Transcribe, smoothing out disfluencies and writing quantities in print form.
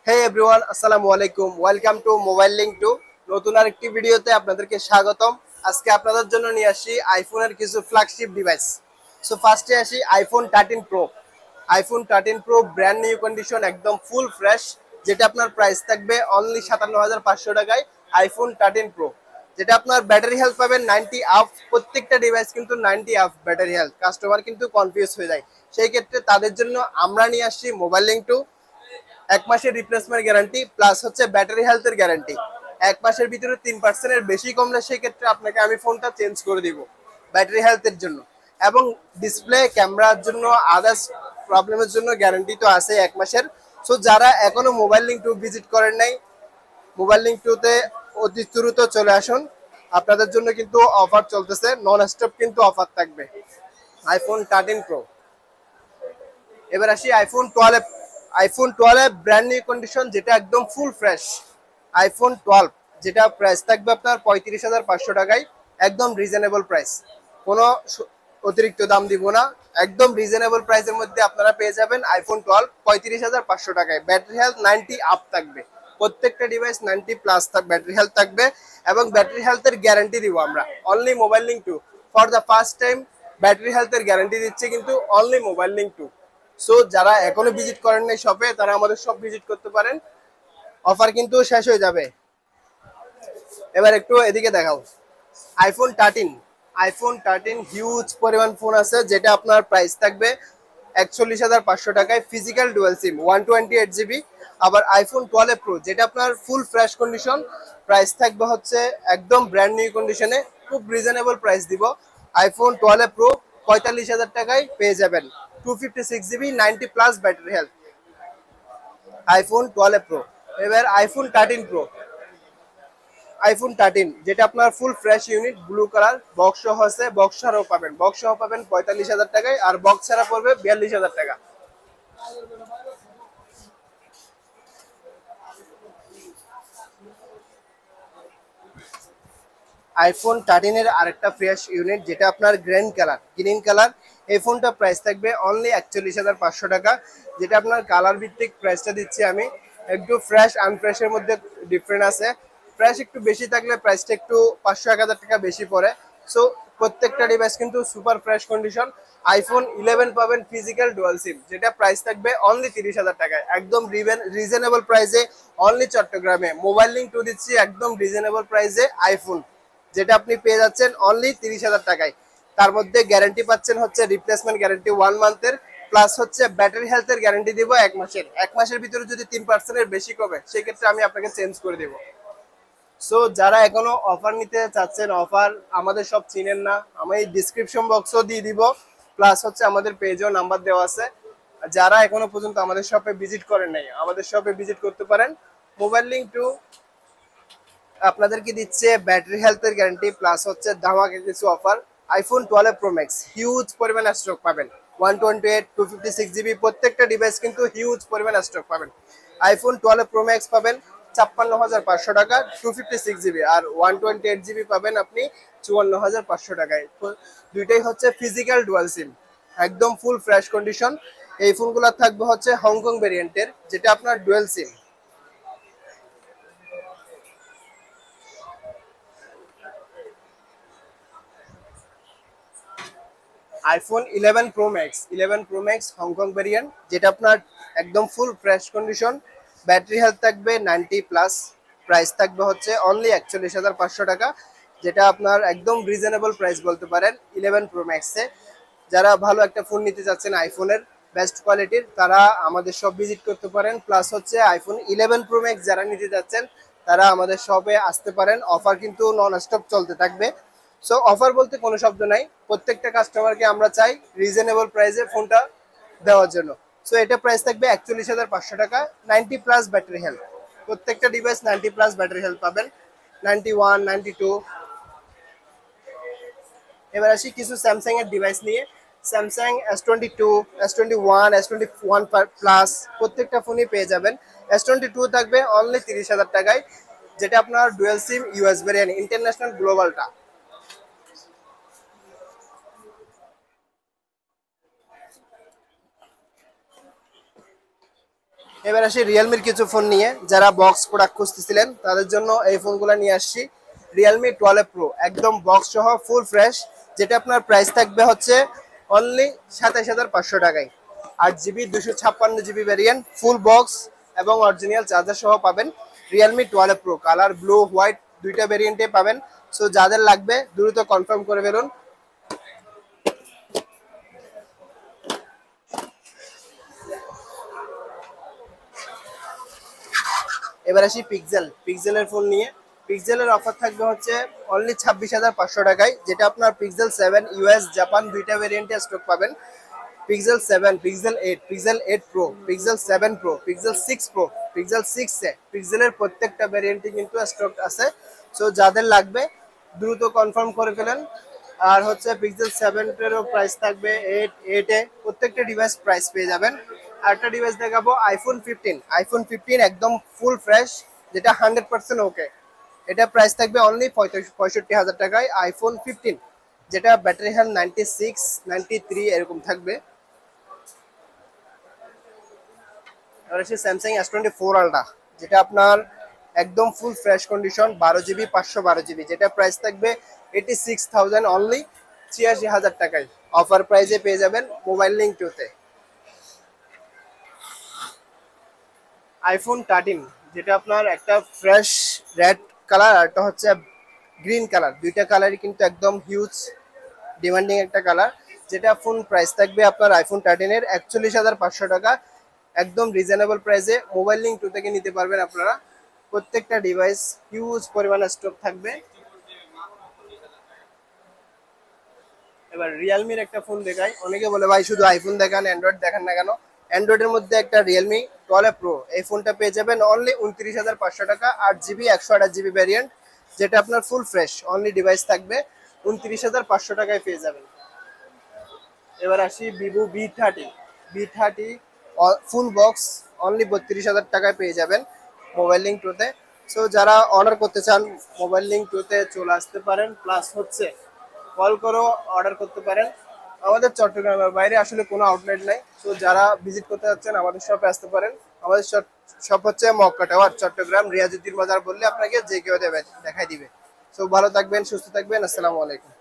হে everyone, আসসালামু আলাইকুম। Welcome to mobile link to. নতুন আরেকটি ভিডিওতে আপনাদেরকে স্বাগতম। আজকে আপনাদের জন্য নিয়ে আসি আইফোনের কিছু ফ্ল্যাগশিপ ডিভাইস। সো ফার্স্টে আসি iPhone 13 pro. IPhone 13 pro brand new condition, একদম ফুল ফ্রেশ, যেটা আপনার প্রাইস থাকবে অনলি 57,500 টাকায়। আইফোন 13 প্রো, যেটা আপনার ব্যাটারি হেলথ পাবেন 90 আপ। প্রত্যেকটা ডিভাইস কিন্তু 90 আপ ব্যাটারি হেলথ। কাস্টমার কিন্তু কনফিউজ হয়ে যায়, সেই ক্ষেত্রে তাদের জন্য আমরা নিয়ে আসছি মোবাইল লিঙ্ক টু। 1 মাসের রিপ্লেসমেন্ট গ্যারান্টি প্লাস হচ্ছে ব্যাটারি হেলথের গ্যারান্টি। 1 মাসের ভিতরে 3%-এর বেশি কমলে সেক্ষেত্রে আপনাকে আমি ফোনটা চেঞ্জ করে দিব ব্যাটারি হেলথের জন্য। এবং ডিসপ্লে, ক্যামেরার জন্য, আদার্স প্রবলেমের জন্য গ্যারান্টি তো আছে 1 মাসের। সো যারা এখনো মোবাইল লিঙ্ক টু ভিজিট করেন নাই, মোবাইল লিঙ্ক টুতে অতি দ্রুত চলে আসুন। আপনাদের জন্য কিন্তু অফার চলতেছে, নন স্টপ কিন্তু অফার থাকবে। IPhone 13 pro. এবার আসি আইফোন 12 ব্র্যান্ড নিউ কন্ডিশন, যেটা একদম ফুল ফ্রেশ। আইফোন 12, যেটা প্রাইস থাকবে আপনার 35,500 টাকায়। একদম রিজনেবল প্রাইস, কোনো অতিরিক্ত দাম দিব না। একদম রিজনেবল প্রাইসের মধ্যে আপনারা পেয়ে যাবেন আইফোন 12 35,500 টাকায়। ব্যাটারি হেলথ 90 আপ থাকবে, প্রত্যেকটা ডিভাইস 90 প্লাস ব্যাটারি হেলথ থাকবে। এবং ব্যাটারি হেলথের গ্যারান্টি দিব আমরা only mobile link to. For the first time battery হেলথের গ্যারান্টি দিচ্ছে কিন্তু only mobile link to. So যারা এখনো ভিজিট করেন নাই শপে, তারা আমাদের শপ ভিজিট করতে পারেন। অফার কিন্তু শেষ হয়ে যাবে। এবার একটু এদিকে দেখাও। আইফোন 13। আইফোন 13 হিউজ পরিমাণ ফোন আছে, যেটা আপনার প্রাইস থাকবে 41,500 টাকায়। Physical dual SIM 128 GB. আবার আইফোন 12 প্রো, যেটা আপনার ফুল ফ্রেশ কন্ডিশন, প্রাইস থাকবে হচ্ছে একদম ব্র্যান্ড নিউ কন্ডিশনে। খুব রিজনেবল প্রাইস দিব। আইফোন 12 প্রো 45,000 টাকায় পেয়ে যাবেন। 256 GB, 90 plus battery health. IPhone 12 pro. এবার আইফোন 13, যেটা আপনার full fresh unit, blue colour, box সহ আছে। বক্স ছাড়াও পাবেন, বক্স সহ পাবেন 45,000 টাকায়, আর বক্স ছাড়া পড়বে 42,000 টাকা। আইফোন 13 এর আরেকটা ফ্রেশ ইউনিট, যেটা আপনার গ্রিন কালার। এই ফোনটা প্রাইস থাকবে অনলি 41,500 টাকা। যেটা আপনার কালার ভিত্তিক প্রাইসটা দিচ্ছি আমি। একটু ফ্রেশ আনফ্রেশের মধ্যে ডিফারেন্ট আছে। ফ্রেশ একটু বেশি থাকলে প্রাইসটা একটু 500-1,000 টাকা বেশি পড়ে। সো প্রত্যেকটা ডিভাইস কিন্তু সুপার ফ্রেশ কন্ডিশন। আইফোন 11 পাবেন ফিজিক্যাল ডুয়াল সিম, যেটা প্রাইস থাকবে অনলি 30,000 টাকায়। একদম রিজনেবল প্রাইসে অনলি চট্টগ্রামে মোবাইল লিঙ্ক টু দিচ্ছি একদম রিজনেবল প্রাইসে আইফোন, যেটা আপনি পেয়ে যাচ্ছেন অনলি 30,000 টাকায়। তার মধ্যে গ্যারান্টি পাচ্ছেন হচ্ছে রিপ্লেসমেন্ট গ্যারান্টি 1 মান্থের, প্লাস হচ্ছে ব্যাটারি হেলথের গ্যারান্টি দিব 1 মাসের। 1 মাসের ভিতরে যদি 3%-এর বেশি কমে, সেক্ষেত্রে আমি আপনাকে চেঞ্জ করে দেবো। সো যারা এখনো অফার নিতে চাচ্ছেন, অফার আমাদের সব চিনেন না, আমি ডিসক্রিপশন বক্সও দিয়ে দিব, প্লাস হচ্ছে আমাদের পেজেও নাম্বার দেওয়া আছে। যারা এখনো পর্যন্ত আমাদের শপে ভিজিট করেন নাই, আমাদের শপে ভিজিট করতে পারেন। মোবাইল লিঙ্ক টু আপনাদেরকে দিচ্ছে ব্যাটারি হেলথের গ্যারান্টি, প্লাস হচ্ছে ধামাকা কিছু offer. IPhone 12 pro max huge পরিমাণ স্টক পাবেন। 128, 256 জিবি, প্রত্যেকটা ডিভাইস কিন্তু হিউজ পরিমাণ স্টক পাবেন। আইফোন 12 প্রো ম্যাক্স পাবেন 56,500 টাকা 256 জিবি, আর 128 জিবি পাবেন আপনি 54,500 টাকায়। দুইটাই হচ্ছে ফিজিক্যাল ডুয়াল সিম, একদম ফুল ফ্রেশ কন্ডিশন। এই ফোনগুলো থাকবে হচ্ছে হংকং ভেরিয়েন্টের, যেটা আপনার dual SIM. IPhone 11 Pro Max Hong Kong variant, যেটা আপনার একদম full fresh condition. Battery health থাকবে 90 প্লাস। প্রাইস থাকবে হচ্ছে অনলি 41,500 টাকা, যেটা আপনার একদম রিজনেবল প্রাইস বলতে পারেন 11 প্রো ম্যাক্সে। যারা ভালো একটা ফোন নিতে চাচ্ছেন আইফোনের বেস্ট কোয়ালিটির, তারা আমাদের শপ ভিজিট করতে পারেন। প্লাস হচ্ছে আইফোন 11 প্রো ম্যাক্স যারা নিতে চাচ্ছেন, তারা আমাদের শপে আসতে পারেন। অফার কিন্তু নন স্টপ চলতে থাকবে। সো অফার বলতে কোনো শব্দ নাই, প্রত্যেকটা কাস্টমারকে আমরা চাই রিজনেবল প্রাইসে ফোনটা দেওয়ার জন্য। সো এটা প্রাইস থাকবে 41,500 টাকা, 90 প্লাস ব্যাটারি হেলথ। প্রত্যেকটা ডিভাইস 90 প্লাস ব্যাটারি হেলথ পাবেন, 91, 92। এবার আসি কিছু স্যামসাং এর ডিভাইস নিয়ে। Samsung S22, S21, S21 plus প্রত্যেকটা ফোনই পেয়ে যাবেন। S22 থাকবে অনলি 30,000 টাকায়, যেটা আপনার ডুয়েল সিম ইউএস ভেরিয়েন্ট, ইন্টারন্যাশনাল গ্লোবালটা। এবার আসি রিয়েলমির কিছু ফোন নিয়ে, যারা বক্স প্রোডাক্ট খুঁজতেছিলেন তাদের জন্য এই ফোনগুলো নিয়ে আসছি। রিয়েলমি 12 প্রো একদম বক্স সহ ফুল ফ্রেশ, যেটা আপনার প্রাইস থাকবে হচ্ছে অনলি 27,500 টাকায়। 8 GB 256 GB variant, full box এবং অরিজিনাল চার্জার সহ পাবেন। Realme 12 pro colour blue white দুইটা ভ্যারিয়েন্টে পাবেন। সো যাদের লাগবে দ্রুত কনফার্ম করে ফেলুন। এবার আসি পিক্সেলের ফোন নিয়ে। পিক্সেলের অফার থাকবে হচ্ছে অনলি 26,500 টাকায়, যেটা আপনার পিক্সেল 7 ইউএস জাপান দুইটা ভেরিয়েন্টে স্টক পাবেন। Pixel 7, pixel 8 pro, pixel 7 pro, pixel 6 pro, pixel 6 এ পিক্সেলের প্রত্যেকটা ভেরিয়েন্টই কিন্তু স্টক আছে। সো যাদের লাগবে দ্রুত কনফার্ম করে ফেলেন। আর হচ্ছে পিক্সেল 7 এরও প্রাইস থাকবে 8 এ, প্রত্যেকটা ডিভাইস প্রাইস পেয়ে যাবেন। আরেকটা ডিভাইস দেখাবো আইফোন 15 একদম ফুল ফ্রেশ, যেটা 100% ওকে। এটা প্রাইস থাকবে অনলি 65,000 টাকায়। আইফোন 15 যেটা ব্যাটারি হেলথ 96 93 এরকম থাকবে। আর হচ্ছে স্যামসাং S24 আলট্রা, যেটা আপনার একদম full fresh condition, 12 GB 512 GB, যেটা প্রাইস থাকবে 86,000 অনলি, 86,000 টাকায়। অফার প্রাইসে পেয়ে যাবেন মোবাইল লিঙ্ক 2-তে। আইফোন 13 যেটা আপনার একটা ফ্রেশ রেড কালার আর একটা হচ্ছে গ্রিন কালার, দুইটা কালারই কিন্তু একদম হিউজ ডিমান্ডিং একটা কালার, যেটা ফুল প্রাইস থাকবে আপনার আইফোন 13 এর 41,500 টাকা। একদম রিজনেবল প্রাইসে মোবাইল লিঙ্ক 2 থেকে নিতে পারবেন আপনারা। প্রত্যেকটা ডিভাইস হিউজ পরিমাণে স্টক থাকবে। এবার রিয়েলমির একটা ফোন দেখাই। অনেকে বলে ভাই শুধু আইফোন দেখান, অ্যান্ড্রয়েড দেখান না কেন? অ্যান্ড্রয়েডের মধ্যে একটা রিয়েলমি 12 প্রো, এই ফোনটা পেয়ে যাবেন অনলি 29,500 টাকা। 8 জিবি 128 জিবি ভ্যারিয়েন্ট, যেটা আপনার ফুল ফ্রেশ অনলি ডিভাইস থাকবে 29,500 টাকায় পেয়ে যাবেন। এবার আসি Vivo V thirty full box only 32,000 টাকায় পেয়ে যাবেন মোবাইল লিঙ্ক 2-তে। সো যারা অর্ডার করতে চান মোবাইল লিঙ্ক 2-তে চলে আসতে পারেন, প্লাস হচ্ছে কল করেও অর্ডার করতে পারেন। আমাদের চট্টগ্রামের বাইরে আসলে কোনো আউটলেট নাই। সো যারা ভিজিট করতে যাচ্ছেন আমাদের শপে আসতে পারেন। আমাদের শপ হচ্ছে মক্কা টাওয়ার, চট্টগ্রাম রিয়াজউদ্দিন বাজার বললে আপনাকে যে কেউ দেখাই দিবে। সো ভালো থাকবেন, সুস্থ থাকবেন, আসসালামু আলাইকুম।